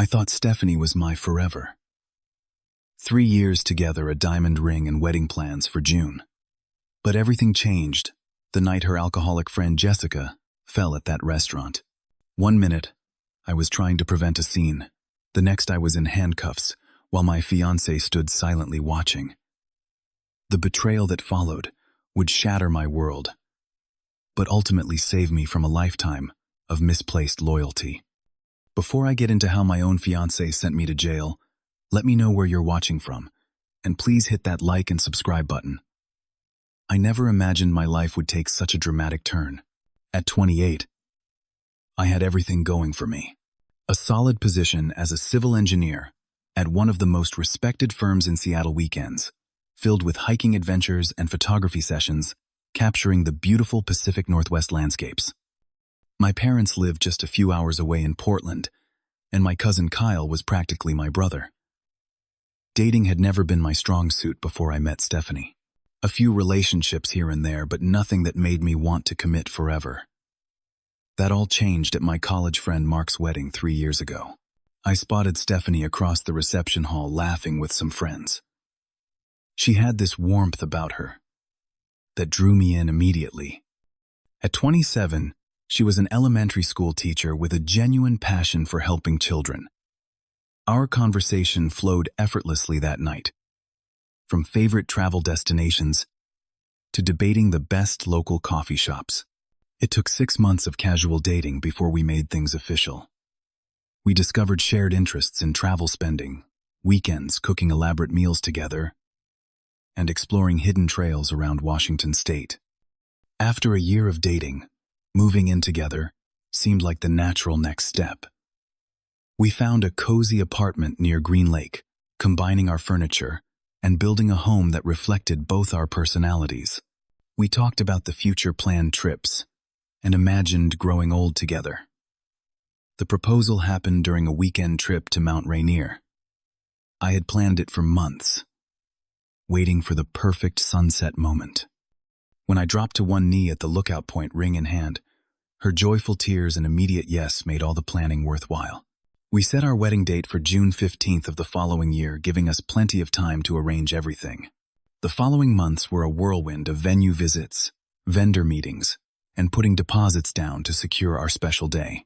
I thought Stephanie was my forever. 3 years together, a diamond ring and wedding plans for June. But everything changed the night her alcoholic friend Jessica fell at that restaurant. 1 minute, I was trying to prevent a scene. The next, I was in handcuffs, while my fiancé stood silently watching. The betrayal that followed would shatter my world, but ultimately save me from a lifetime of misplaced loyalty. Before I get into how my own fiancé sent me to jail, let me know where you're watching from, and please hit that like and subscribe button. I never imagined my life would take such a dramatic turn. At 28, I had everything going for me. A solid position as a civil engineer at one of the most respected firms in Seattle weekends, filled with hiking adventures and photography sessions, capturing the beautiful Pacific Northwest landscapes. My parents lived just a few hours away in Portland, and my cousin Kyle was practically my brother. Dating had never been my strong suit before I met Stephanie. A few relationships here and there, but nothing that made me want to commit forever. That all changed at my college friend Mark's wedding 3 years ago. I spotted Stephanie across the reception hall laughing with some friends. She had this warmth about her that drew me in immediately. At 27, she was an elementary school teacher with a genuine passion for helping children. Our conversation flowed effortlessly that night, from favorite travel destinations to debating the best local coffee shops. It took 6 months of casual dating before we made things official. We discovered shared interests in travel spending, weekends cooking elaborate meals together, and exploring hidden trails around Washington state. After a year of dating, moving in together seemed like the natural next step. We found a cozy apartment near Green Lake, combining our furniture and building a home that reflected both our personalities. We talked about the future planned trips and imagined growing old together. The proposal happened during a weekend trip to Mount Rainier. I had planned it for months, waiting for the perfect sunset moment. When I dropped to one knee at the lookout point, ring in hand, her joyful tears and immediate yes made all the planning worthwhile. We set our wedding date for June 15th of the following year, giving us plenty of time to arrange everything. The following months were a whirlwind of venue visits, vendor meetings, and putting deposits down to secure our special day.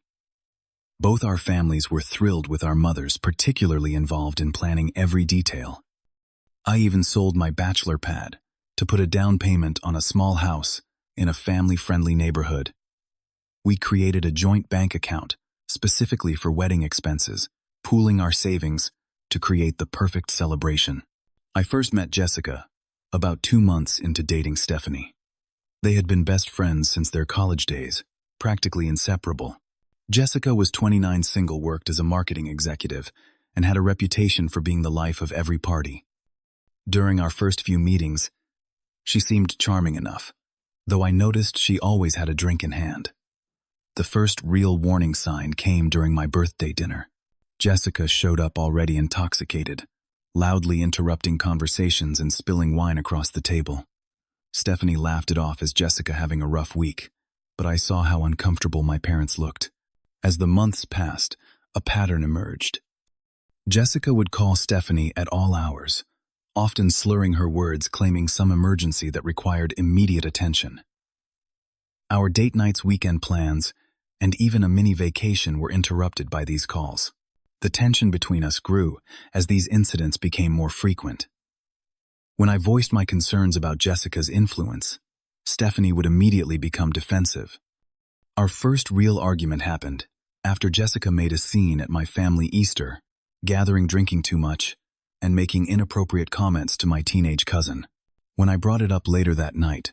Both our families were thrilled, with our mothers particularly involved in planning every detail. I even sold my bachelor pad to put a down payment on a small house in a family-friendly neighborhood. We created a joint bank account specifically for wedding expenses, pooling our savings to create the perfect celebration. I first met Jessica about 2 months into dating Stephanie. They had been best friends since their college days, practically inseparable. Jessica was 29, single, worked as a marketing executive, and had a reputation for being the life of every party. During our first few meetings, she seemed charming enough, though I noticed she always had a drink in hand. The first real warning sign came during my birthday dinner. Jessica showed up already intoxicated, loudly interrupting conversations and spilling wine across the table. Stephanie laughed it off as Jessica having a rough week, but I saw how uncomfortable my parents looked. As the months passed, a pattern emerged. Jessica would call Stephanie at all hours, often slurring her words, claiming some emergency that required immediate attention. Our date nights, weekend plans, and even a mini vacation were interrupted by these calls. The tension between us grew as these incidents became more frequent. When I voiced my concerns about Jessica's influence, Stephanie would immediately become defensive. Our first real argument happened after Jessica made a scene at my family Easter, gathering, drinking too much, and making inappropriate comments to my teenage cousin. When I brought it up later that night,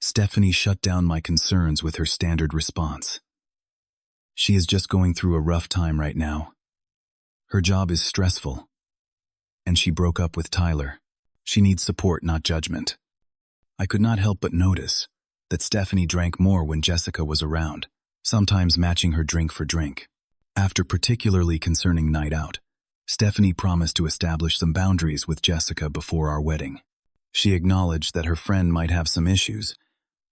Stephanie shut down my concerns with her standard response. She is just going through a rough time right now. Her job is stressful, and she broke up with Tyler. She needs support, not judgment. I could not help but notice that Stephanie drank more when Jessica was around, sometimes matching her drink for drink. After a particularly concerning night out, Stephanie promised to establish some boundaries with Jessica before our wedding. She acknowledged that her friend might have some issues,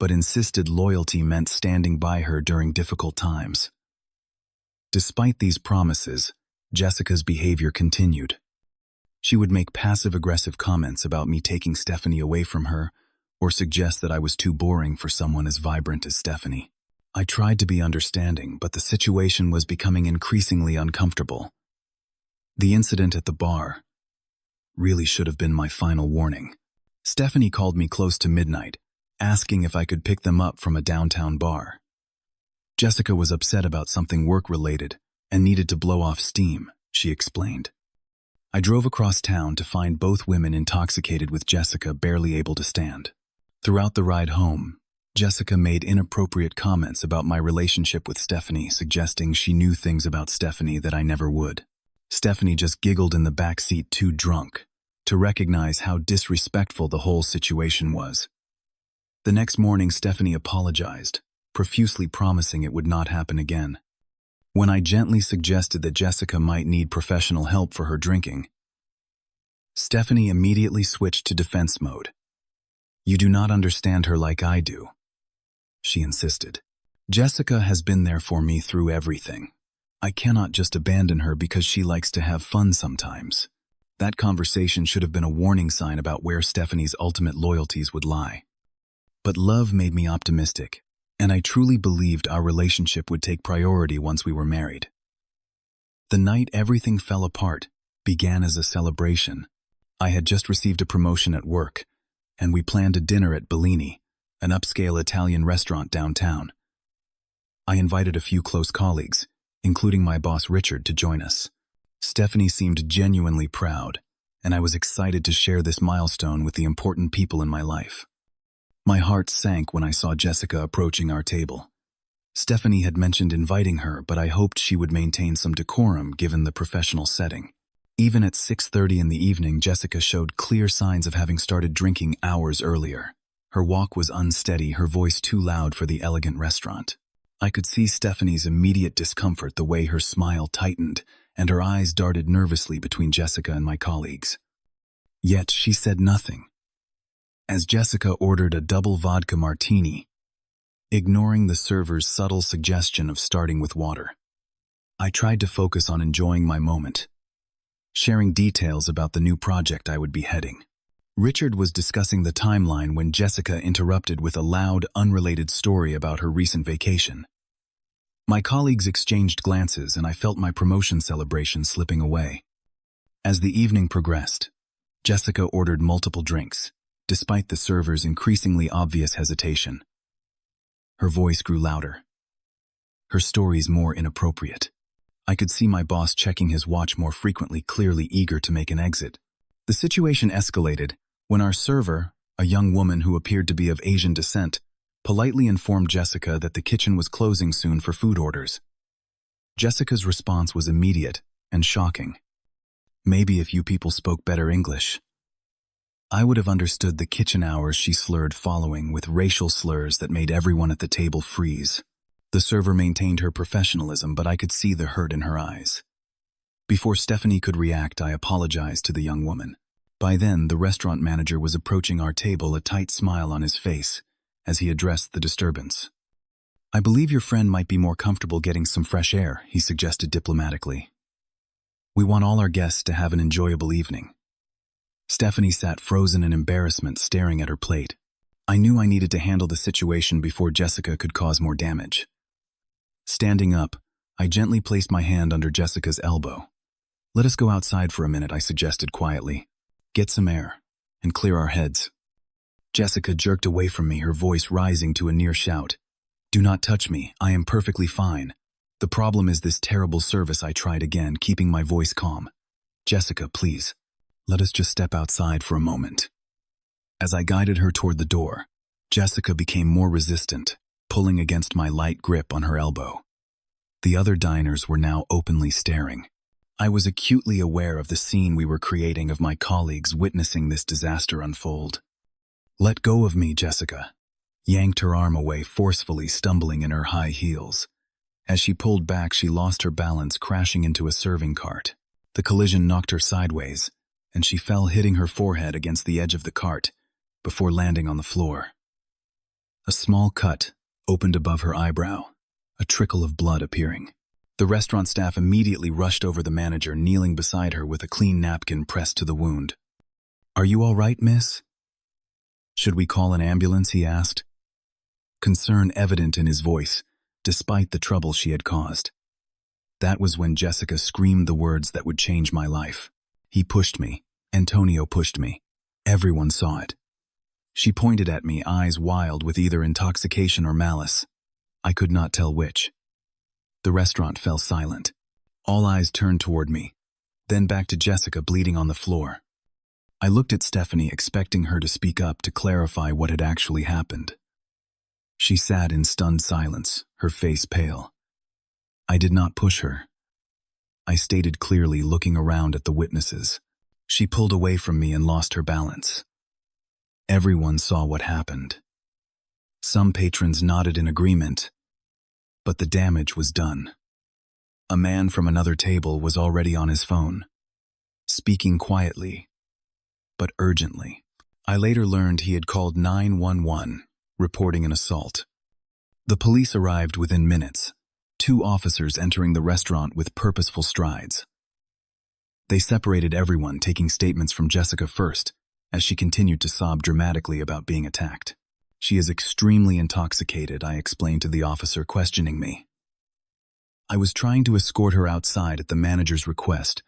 but insisted loyalty meant standing by her during difficult times. Despite these promises, Jessica's behavior continued. She would make passive-aggressive comments about me taking Stephanie away from her, or suggest that I was too boring for someone as vibrant as Stephanie. I tried to be understanding, but the situation was becoming increasingly uncomfortable. The incident at the bar really should have been my final warning. Stephanie called me close to midnight, asking if I could pick them up from a downtown bar. Jessica was upset about something work-related and needed to blow off steam, she explained. I drove across town to find both women intoxicated with Jessica barely able to stand. Throughout the ride home, Jessica made inappropriate comments about my relationship with Stephanie, suggesting she knew things about Stephanie that I never would. Stephanie just giggled in the back seat, too drunk to recognize how disrespectful the whole situation was. The next morning, Stephanie apologized, profusely promising it would not happen again. When I gently suggested that Jessica might need professional help for her drinking, Stephanie immediately switched to defense mode. "You do not understand her like I do," she insisted. "Jessica has been there for me through everything. I cannot just abandon her because she likes to have fun sometimes." That conversation should have been a warning sign about where Stephanie's ultimate loyalties would lie. But love made me optimistic, and I truly believed our relationship would take priority once we were married. The night everything fell apart began as a celebration. I had just received a promotion at work, and we planned a dinner at Bellini, an upscale Italian restaurant downtown. I invited a few close colleagues, including my boss Richard, to join us. Stephanie seemed genuinely proud, and I was excited to share this milestone with the important people in my life. My heart sank when I saw Jessica approaching our table. Stephanie had mentioned inviting her, but I hoped she would maintain some decorum given the professional setting. Even at 6:30 in the evening, Jessica showed clear signs of having started drinking hours earlier. Her walk was unsteady, her voice too loud for the elegant restaurant. I could see Stephanie's immediate discomfort, the way her smile tightened and her eyes darted nervously between Jessica and my colleagues. Yet she said nothing, as Jessica ordered a double vodka martini, ignoring the server's subtle suggestion of starting with water. I tried to focus on enjoying my moment, sharing details about the new project I would be heading. Richard was discussing the timeline when Jessica interrupted with a loud, unrelated story about her recent vacation. My colleagues exchanged glances, and I felt my promotion celebration slipping away. As the evening progressed, Jessica ordered multiple drinks, despite the server's increasingly obvious hesitation. Her voice grew louder, her stories more inappropriate. I could see my boss checking his watch more frequently, clearly eager to make an exit. The situation escalated when our server, a young woman who appeared to be of Asian descent, politely informed Jessica that the kitchen was closing soon for food orders. Jessica's response was immediate and shocking. "Maybe if you people spoke better English." I would have understood the kitchen hours she slurred, following with racial slurs that made everyone at the table freeze. The server maintained her professionalism, but I could see the hurt in her eyes. Before Stephanie could react, I apologized to the young woman. By then, the restaurant manager was approaching our table, a tight smile on his face, as he addressed the disturbance. "I believe your friend might be more comfortable getting some fresh air," he suggested diplomatically. "We want all our guests to have an enjoyable evening." Stephanie sat frozen in embarrassment, staring at her plate. I knew I needed to handle the situation before Jessica could cause more damage. Standing up, I gently placed my hand under Jessica's elbow. "Let us go outside for a minute," I suggested quietly. "Get some air and clear our heads." Jessica jerked away from me, her voice rising to a near shout. "Do not touch me. I am perfectly fine. The problem is this terrible service." I tried again, keeping my voice calm. "Jessica, please, let us just step outside for a moment." As I guided her toward the door, Jessica became more resistant, pulling against my light grip on her elbow. The other diners were now openly staring. I was acutely aware of the scene we were creating, of my colleagues witnessing this disaster unfold. "Let go of me," Jessica yanked her arm away forcefully, stumbling in her high heels. As she pulled back, she lost her balance, crashing into a serving cart. The collision knocked her sideways, and she fell, hitting her forehead against the edge of the cart before landing on the floor. A small cut opened above her eyebrow, a trickle of blood appearing. The restaurant staff immediately rushed over the manager, kneeling beside her with a clean napkin pressed to the wound. "Are you all right, miss?" "Should we call an ambulance?" he asked, concern evident in his voice, despite the trouble she had caused. That was when Jessica screamed the words that would change my life. "He pushed me. Antonio pushed me. Everyone saw it." She pointed at me, eyes wild with either intoxication or malice. I could not tell which. The restaurant fell silent. All eyes turned toward me, then back to Jessica bleeding on the floor. I looked at Stephanie, expecting her to speak up to clarify what had actually happened. She sat in stunned silence, her face pale. I did not push her. I stated clearly, looking around at the witnesses. She pulled away from me and lost her balance. Everyone saw what happened. Some patrons nodded in agreement, but the damage was done. A man from another table was already on his phone, speaking quietly, but urgently. I later learned he had called 911, reporting an assault. The police arrived within minutes, 2 officers entering the restaurant with purposeful strides. They separated everyone, taking statements from Jessica first, as she continued to sob dramatically about being attacked. "She is extremely intoxicated," I explained to the officer questioning me. I was trying to escort her outside at the manager's request.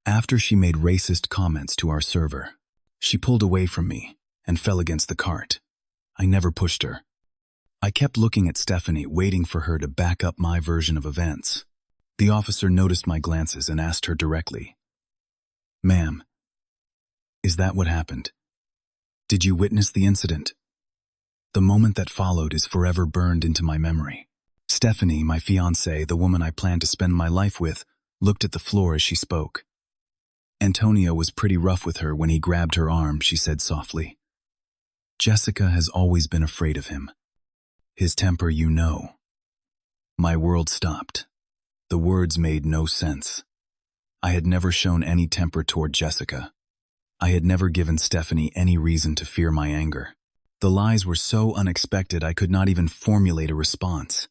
After she made racist comments to our server, she pulled away from me and fell against the cart. I never pushed her. I kept looking at Stephanie, waiting for her to back up my version of events. The officer noticed my glances and asked her directly, "Ma'am, is that what happened? Did you witness the incident?" The moment that followed is forever burned into my memory. Stephanie, my fiancée, the woman I planned to spend my life with, looked at the floor as she spoke. "Antonio was pretty rough with her when he grabbed her arm," she said softly. "Jessica has always been afraid of him. His temper, you know." My world stopped. The words made no sense. I had never shown any temper toward Jessica. I had never given Stephanie any reason to fear my anger. The lies were so unexpected I could not even formulate a response.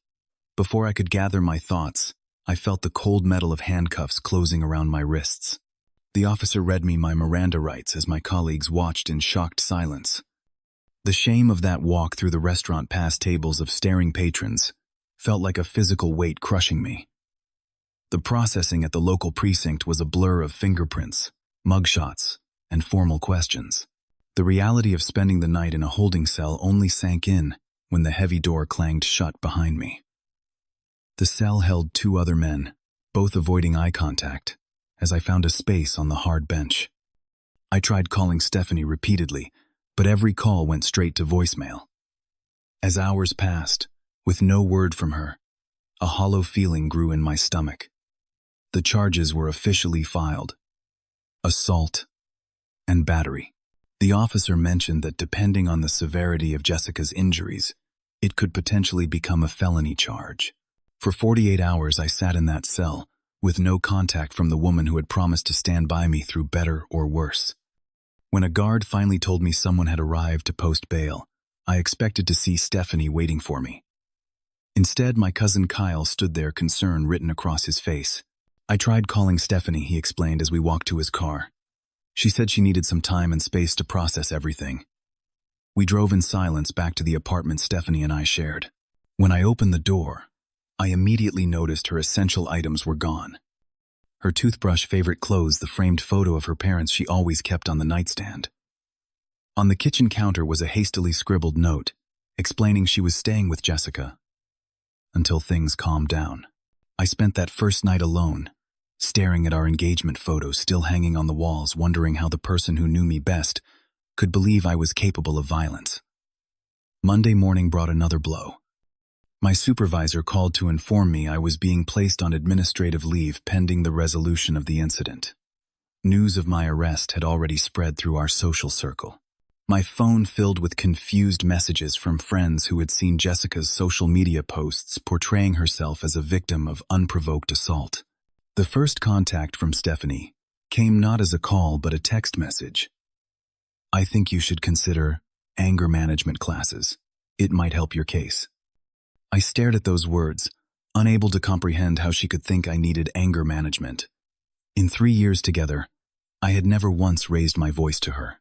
Before I could gather my thoughts, I felt the cold metal of handcuffs closing around my wrists. The officer read me my Miranda rights as my colleagues watched in shocked silence. The shame of that walk through the restaurant past tables of staring patrons felt like a physical weight crushing me. The processing at the local precinct was a blur of fingerprints, mugshots, and formal questions. The reality of spending the night in a holding cell only sank in when the heavy door clanged shut behind me. The cell held 2 other men, both avoiding eye contact, as I found a space on the hard bench. I tried calling Stephanie repeatedly, but every call went straight to voicemail. As hours passed, with no word from her, a hollow feeling grew in my stomach. The charges were officially filed: assault and battery. The officer mentioned that depending on the severity of Jessica's injuries, it could potentially become a felony charge. For 48 hours I sat in that cell, with no contact from the woman who had promised to stand by me through better or worse. When a guard finally told me someone had arrived to post bail, I expected to see Stephanie waiting for me. Instead, my cousin Kyle stood there, concern written across his face. "I tried calling Stephanie," he explained as we walked to his car. "She said she needed some time and space to process everything." We drove in silence back to the apartment Stephanie and I shared. When I opened the door, I immediately noticed her essential items were gone. Her toothbrush, favorite clothes, the framed photo of her parents she always kept on the nightstand. On the kitchen counter was a hastily scribbled note, explaining she was staying with Jessica until things calmed down. I spent that first night alone, staring at our engagement photos still hanging on the walls, wondering how the person who knew me best could believe I was capable of violence. Monday morning brought another blow. My supervisor called to inform me I was being placed on administrative leave pending the resolution of the incident. News of my arrest had already spread through our social circle. My phone filled with confused messages from friends who had seen Jessica's social media posts portraying herself as a victim of unprovoked assault. The first contact from Stephanie came not as a call but a text message. "I think you should consider anger management classes. It might help your case." I stared at those words, unable to comprehend how she could think I needed anger management. In 3 years together, I had never once raised my voice to her.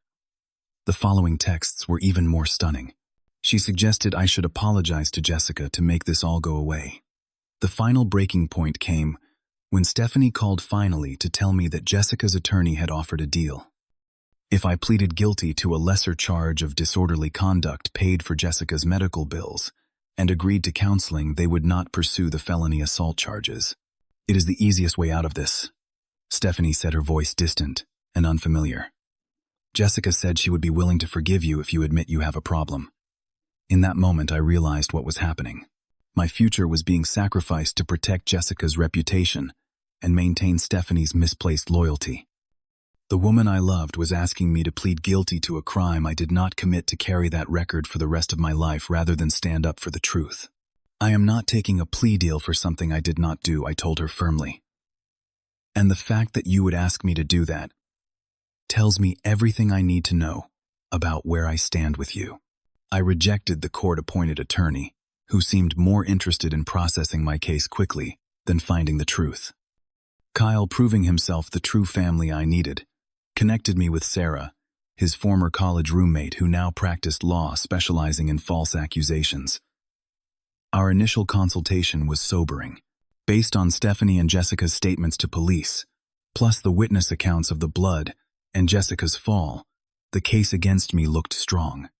The following texts were even more stunning. She suggested I should apologize to Jessica to make this all go away. The final breaking point came when Stephanie called finally to tell me that Jessica's attorney had offered a deal. If I pleaded guilty to a lesser charge of disorderly conduct, paid for Jessica's medical bills, and agreed to counseling, they would not pursue the felony assault charges. It is the easiest way out of this, Stephanie said, her voice distant and unfamiliar. Jessica said she would be willing to forgive you if you admit you have a problem. In that moment, I realized what was happening. My future was being sacrificed to protect Jessica's reputation and maintain Stephanie's misplaced loyalty. The woman I loved was asking me to plead guilty to a crime I did not commit, to carry that record for the rest of my life rather than stand up for the truth. I am not taking a plea deal for something I did not do, I told her firmly. And the fact that you would ask me to do that tells me everything I need to know about where I stand with you. I rejected the court-appointed attorney, who seemed more interested in processing my case quickly than finding the truth. Kyle, proving himself the true family I needed, connected me with Sarah, his former college roommate who now practiced law, specializing in false accusations. Our initial consultation was sobering. Based on Stephanie and Jessica's statements to police, plus the witness accounts of the blood and Jessica's fall, the case against me looked strong.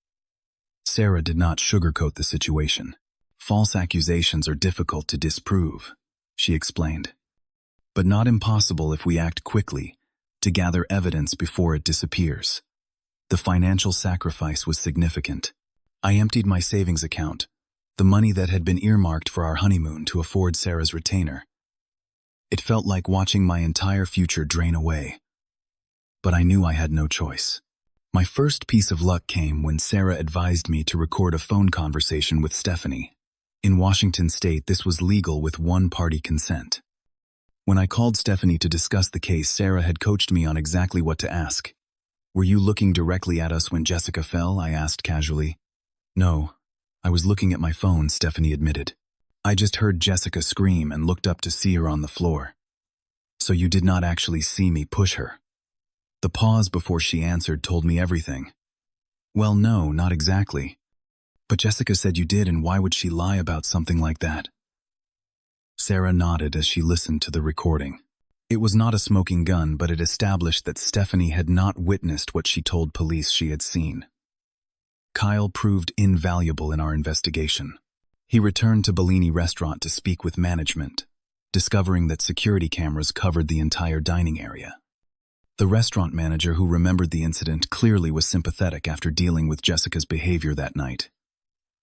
Sarah did not sugarcoat the situation. False accusations are difficult to disprove, she explained, but not impossible if we act quickly to gather evidence before it disappears. The financial sacrifice was significant. I emptied my savings account, the money that had been earmarked for our honeymoon, to afford Sarah's retainer. It felt like watching my entire future drain away. But I knew I had no choice. My first piece of luck came when Sarah advised me to record a phone conversation with Stephanie. In Washington state, this was legal with one-party consent. When I called Stephanie to discuss the case, Sarah had coached me on exactly what to ask. "Were you looking directly at us when Jessica fell?" I asked casually. "No, I was looking at my phone," Stephanie admitted. "I just heard Jessica scream and looked up to see her on the floor." "So you did not actually see me push her?" The pause before she answered told me everything. "Well, no, not exactly. But Jessica said you did, and why would she lie about something like that?" Sarah nodded as she listened to the recording. It was not a smoking gun, but it established that Stephanie had not witnessed what she told police she had seen. Kyle proved invaluable in our investigation. He returned to Bellini Restaurant to speak with management, discovering that security cameras covered the entire dining area. The restaurant manager, who remembered the incident, clearly was sympathetic after dealing with Jessica's behavior that night.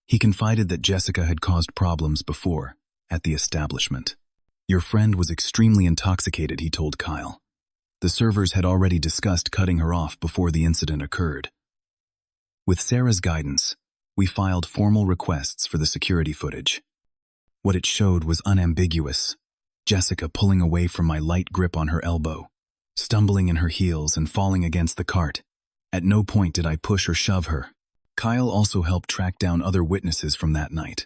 He confided that Jessica had caused problems before, at the establishment. "Your friend was extremely intoxicated," he told Kyle. "The servers had already discussed cutting her off before the incident occurred." With Sarah's guidance, we filed formal requests for the security footage. What it showed was unambiguous. Jessica pulling away from my light grip on her elbow, stumbling in her heels and falling against the cart. At no point did I push or shove her. Kyle also helped track down other witnesses from that night.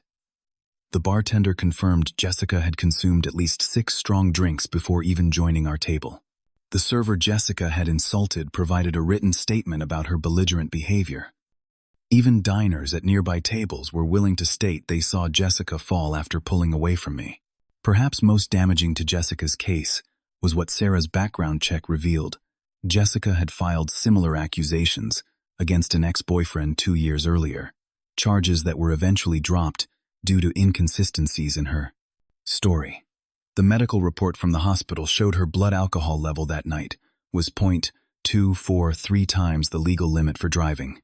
The bartender confirmed Jessica had consumed at least 6 strong drinks before even joining our table. The server Jessica had insulted provided a written statement about her belligerent behavior. Even diners at nearby tables were willing to state they saw Jessica fall after pulling away from me. Perhaps most damaging to Jessica's case was what Sarah's background check revealed. Jessica had filed similar accusations against an ex-boyfriend 2 years earlier, charges that were eventually dropped due to inconsistencies in her story. The medical report from the hospital showed her blood alcohol level that night was 0.243 times the legal limit for driving.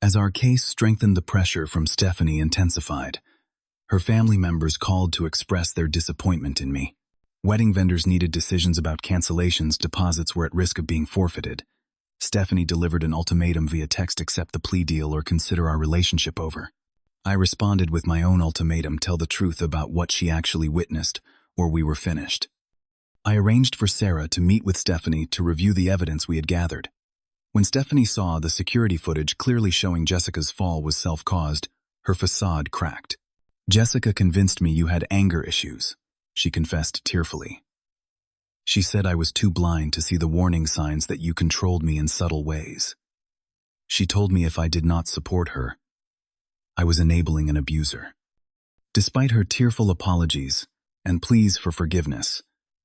As our case strengthened, the pressure from Stephanie intensified. Her family members called to express their disappointment in me. Wedding vendors needed decisions about cancellations, deposits were at risk of being forfeited. Stephanie delivered an ultimatum via text: accept the plea deal or consider our relationship over. I responded with my own ultimatum: tell the truth about what she actually witnessed, or we were finished. I arranged for Sarah to meet with Stephanie to review the evidence we had gathered. When Stephanie saw the security footage clearly showing Jessica's fall was self-caused, her facade cracked. Jessica convinced me you had anger issues, she confessed tearfully. She said I was too blind to see the warning signs that you controlled me in subtle ways. She told me if I did not support her, I was enabling an abuser. Despite her tearful apologies and pleas for forgiveness,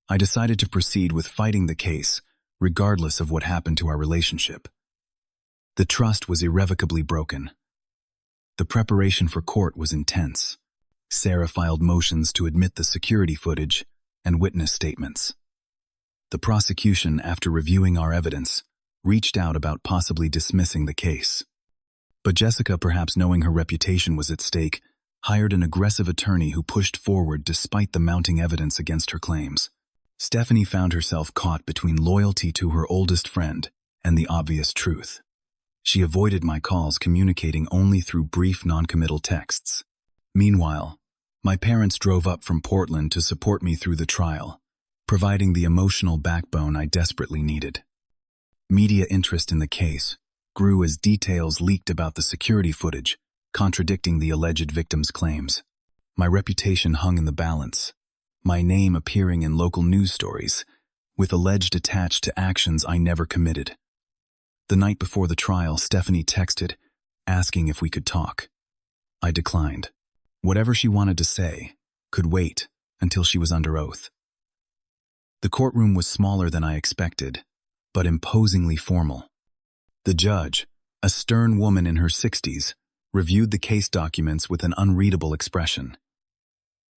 I decided to proceed with fighting the case, regardless of what happened to our relationship. The trust was irrevocably broken. The preparation for court was intense. Sarah filed motions to admit the security footage and witness statements. The prosecution, after reviewing our evidence, reached out about possibly dismissing the case. But Jessica, perhaps knowing her reputation was at stake, hired an aggressive attorney who pushed forward despite the mounting evidence against her claims. Stephanie found herself caught between loyalty to her oldest friend and the obvious truth. She avoided my calls, communicating only through brief non-committal texts. Meanwhile, my parents drove up from Portland to support me through the trial, providing the emotional backbone I desperately needed. Media interest in the case grew as details leaked about the security footage, contradicting the alleged victim's claims. My reputation hung in the balance, my name appearing in local news stories, with alleged attached to actions I never committed. The night before the trial, Stephanie texted, asking if we could talk. I declined. Whatever she wanted to say could wait until she was under oath. The courtroom was smaller than I expected, but imposingly formal. The judge, a stern woman in her 60s, reviewed the case documents with an unreadable expression.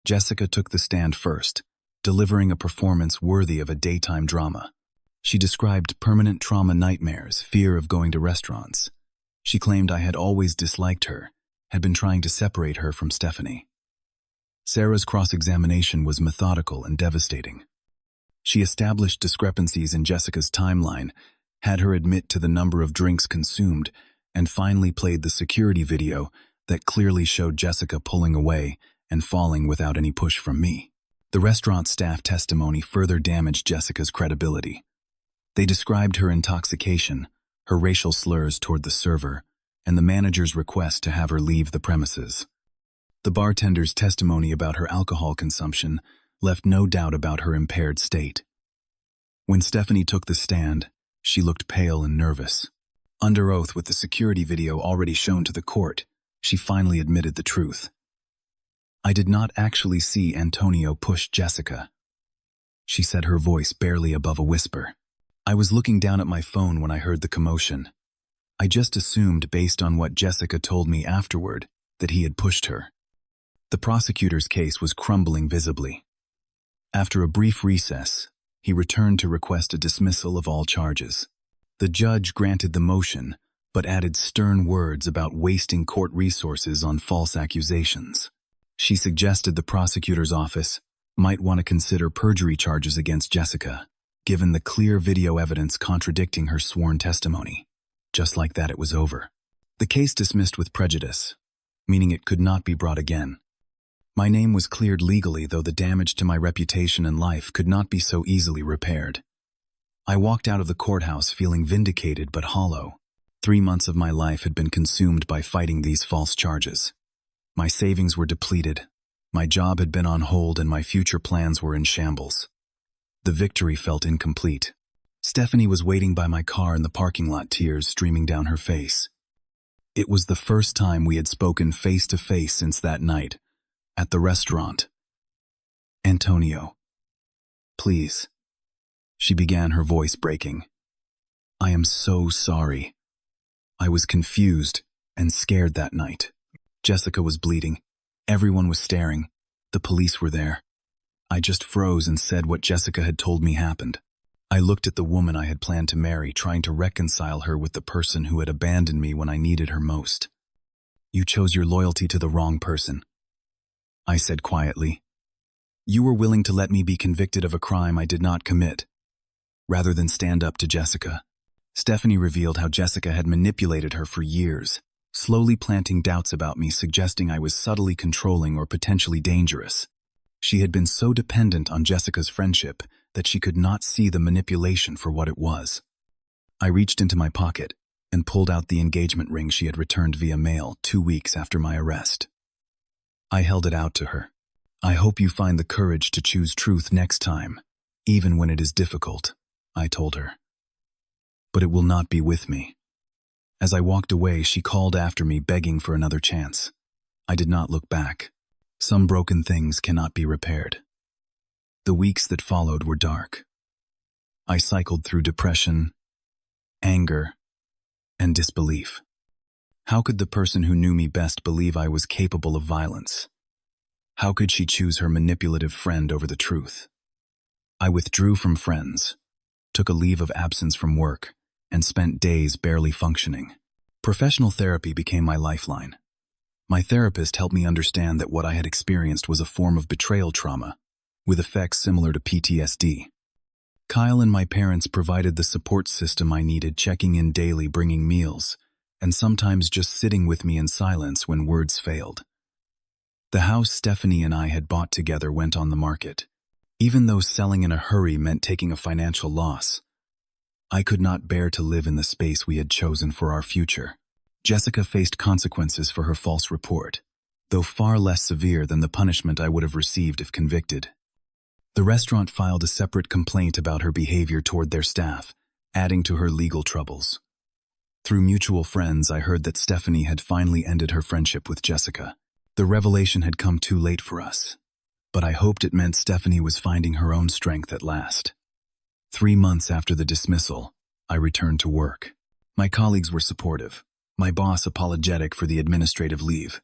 Jessica took the stand first, delivering a performance worthy of a daytime drama. She described permanent trauma nightmares, fear of going to restaurants. She claimed I had always disliked her, had been trying to separate her from Stephanie. Sarah's cross-examination was methodical and devastating. She established discrepancies in Jessica's timeline, had her admit to the number of drinks consumed, and finally played the security video that clearly showed Jessica pulling away and falling without any push from me. The restaurant staff testimony further damaged Jessica's credibility. They described her intoxication, her racial slurs toward the server, and the manager's request to have her leave the premises. The bartender's testimony about her alcohol consumption left no doubt about her impaired state. When Stephanie took the stand, she looked pale and nervous. Under oath, with the security video already shown to the court, she finally admitted the truth. I did not actually see Antonio push Jessica. She said, her voice barely above a whisper. I was looking down at my phone when I heard the commotion. I just assumed, based on what Jessica told me afterward, that he had pushed her. The prosecutor's case was crumbling visibly. After a brief recess, he returned to request a dismissal of all charges. The judge granted the motion, but added stern words about wasting court resources on false accusations. She suggested the prosecutor's office might want to consider perjury charges against Jessica, given the clear video evidence contradicting her sworn testimony. Just like that, it was over. The case dismissed with prejudice, meaning it could not be brought again. My name was cleared legally, though the damage to my reputation and life could not be so easily repaired. I walked out of the courthouse feeling vindicated but hollow. 3 months of my life had been consumed by fighting these false charges. My savings were depleted, my job had been on hold, and my future plans were in shambles. The victory felt incomplete. Stephanie was waiting by my car in the parking lot, tears streaming down her face. It was the first time we had spoken face to face since that night, at the restaurant. Antonio, please, she began, her voice breaking. I am so sorry. I was confused and scared that night. Jessica was bleeding. Everyone was staring. The police were there. I just froze and said what Jessica had told me happened. I looked at the woman I had planned to marry, trying to reconcile her with the person who had abandoned me when I needed her most. You chose your loyalty to the wrong person, I said quietly. You were willing to let me be convicted of a crime I did not commit, rather than stand up to Jessica. Stephanie revealed how Jessica had manipulated her for years, slowly planting doubts about me, suggesting I was subtly controlling or potentially dangerous. She had been so dependent on Jessica's friendship that she could not see the manipulation for what it was. I reached into my pocket and pulled out the engagement ring she had returned via mail 2 weeks after my arrest. I held it out to her. "I hope you find the courage to choose truth next time, even when it is difficult," I told her. "But it will not be with me." As I walked away, she called after me, begging for another chance. I did not look back. Some broken things cannot be repaired. The weeks that followed were dark. I cycled through depression, anger, and disbelief. How could the person who knew me best believe I was capable of violence? How could she choose her manipulative friend over the truth? I withdrew from friends, took a leave of absence from work, and spent days barely functioning. Professional therapy became my lifeline. My therapist helped me understand that what I had experienced was a form of betrayal trauma, with effects similar to PTSD. Kyle and my parents provided the support system I needed, checking in daily, bringing meals, and sometimes just sitting with me in silence when words failed. The house Stephanie and I had bought together went on the market. Even though selling in a hurry meant taking a financial loss, I could not bear to live in the space we had chosen for our future. Jessica faced consequences for her false report, though far less severe than the punishment I would have received if convicted. The restaurant filed a separate complaint about her behavior toward their staff, adding to her legal troubles. Through mutual friends, I heard that Stephanie had finally ended her friendship with Jessica. The revelation had come too late for us, but I hoped it meant Stephanie was finding her own strength at last. 3 months after the dismissal, I returned to work. My colleagues were supportive, my boss apologetic for the administrative leave.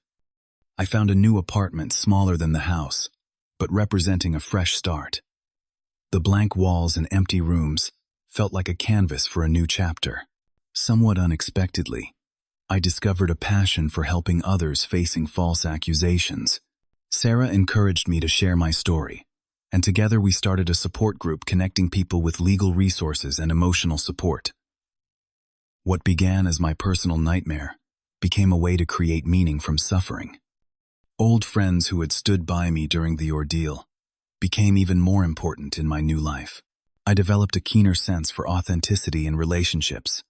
I found a new apartment smaller than the house, but representing a fresh start. The blank walls and empty rooms felt like a canvas for a new chapter. Somewhat unexpectedly, I discovered a passion for helping others facing false accusations. Sarah encouraged me to share my story, and together we started a support group connecting people with legal resources and emotional support. What began as my personal nightmare became a way to create meaning from suffering. Old friends who had stood by me during the ordeal became even more important in my new life. I developed a keener sense for authenticity in relationships,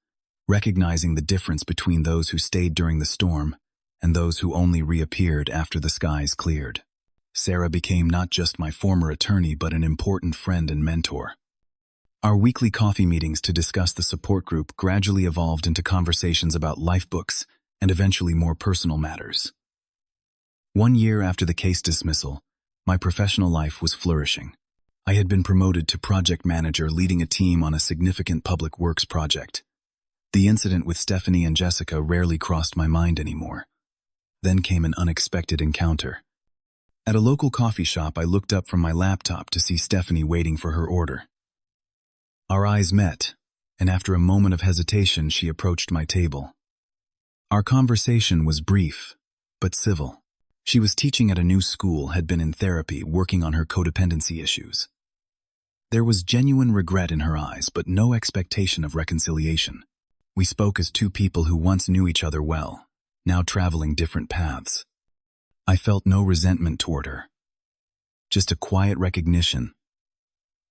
recognizing the difference between those who stayed during the storm and those who only reappeared after the skies cleared. Sarah became not just my former attorney, but an important friend and mentor. Our weekly coffee meetings to discuss the support group gradually evolved into conversations about life books and eventually more personal matters. 1 year after the case dismissal, my professional life was flourishing. I had been promoted to project manager, leading a team on a significant public works project. The incident with Stephanie and Jessica rarely crossed my mind anymore. Then came an unexpected encounter. At a local coffee shop, I looked up from my laptop to see Stephanie waiting for her order. Our eyes met, and after a moment of hesitation, she approached my table. Our conversation was brief, but civil. She was teaching at a new school, had been in therapy, working on her codependency issues. There was genuine regret in her eyes, but no expectation of reconciliation. We spoke as two people who once knew each other well, now traveling different paths. I felt no resentment toward her, just a quiet recognition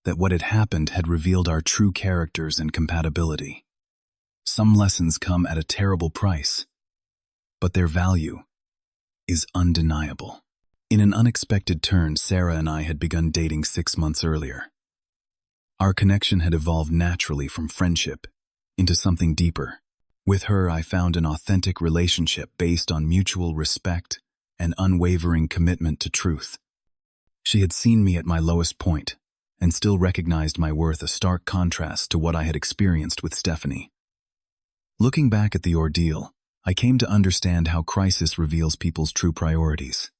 that what had happened had revealed our true characters and compatibility. Some lessons come at a terrible price, but their value is undeniable. In an unexpected turn, Sarah and I had begun dating 6 months earlier. Our connection had evolved naturally from friendship into something deeper. With her, I found an authentic relationship based on mutual respect and unwavering commitment to truth. She had seen me at my lowest point and still recognized my worth, a stark contrast to what I had experienced with Stephanie. Looking back at the ordeal, I came to understand how crisis reveals people's true priorities.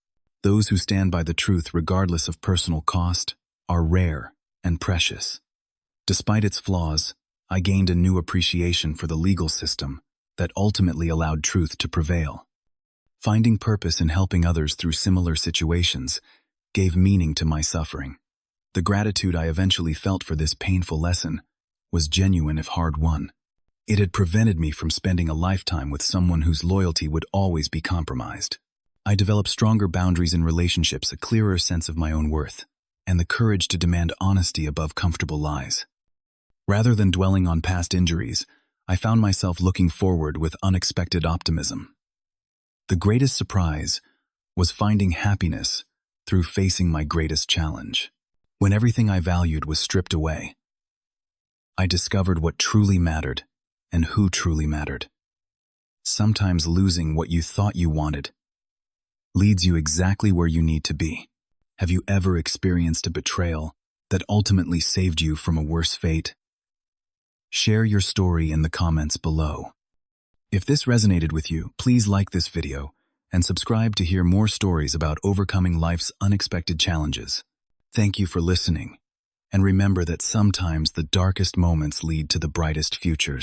Those who stand by the truth regardless of personal cost are rare and precious. Despite its flaws, I gained a new appreciation for the legal system that ultimately allowed truth to prevail. Finding purpose in helping others through similar situations gave meaning to my suffering. The gratitude I eventually felt for this painful lesson was genuine if hard-won. It had prevented me from spending a lifetime with someone whose loyalty would always be compromised. I developed stronger boundaries in relationships, a clearer sense of my own worth, and the courage to demand honesty above comfortable lies. Rather than dwelling on past injuries, I found myself looking forward with unexpected optimism. The greatest surprise was finding happiness through facing my greatest challenge. When everything I valued was stripped away, I discovered what truly mattered and who truly mattered. Sometimes losing what you thought you wanted leads you exactly where you need to be. Have you ever experienced a betrayal that ultimately saved you from a worse fate? Share your story in the comments below. If this resonated with you, please like this video and subscribe to hear more stories about overcoming life's unexpected challenges. Thank you for listening, and remember that sometimes the darkest moments lead to the brightest futures.